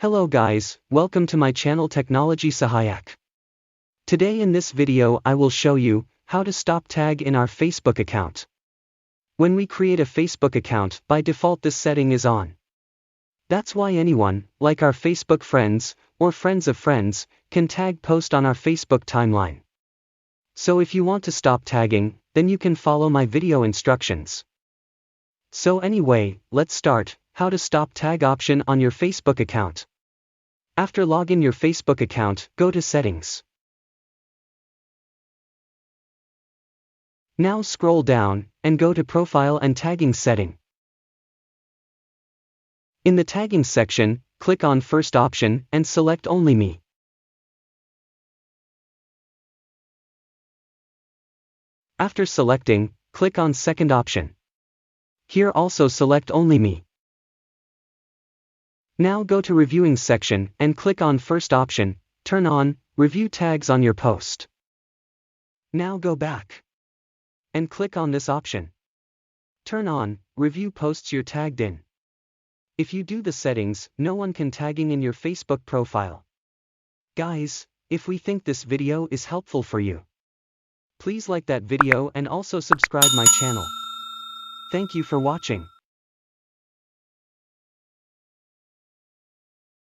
Hello guys, welcome to my channel Technology Sahayak. Today in this video I will show you how to stop tag in our Facebook account. When we create a Facebook account, by default this setting is on. That's why anyone, like our Facebook friends, or friends of friends, can tag post on our Facebook timeline. So if you want to stop tagging, then you can follow my video instructions. So anyway, let's start. How to stop tag option on your Facebook account. After login your Facebook account, go to Settings. Now scroll down, and go to Profile and Tagging setting. In the Tagging section, click on First option, and select Only Me. After selecting, click on Second option. Here also select Only Me. Now go to Reviewing section, and click on First option, turn on, Review tags on your post. Now go back. And click on this option. Turn on, Review posts you're tagged in. If you do the settings, no one can tagging in your Facebook profile. Guys, if we think this video is helpful for you, please like that video and also subscribe my channel. Thank you for watching.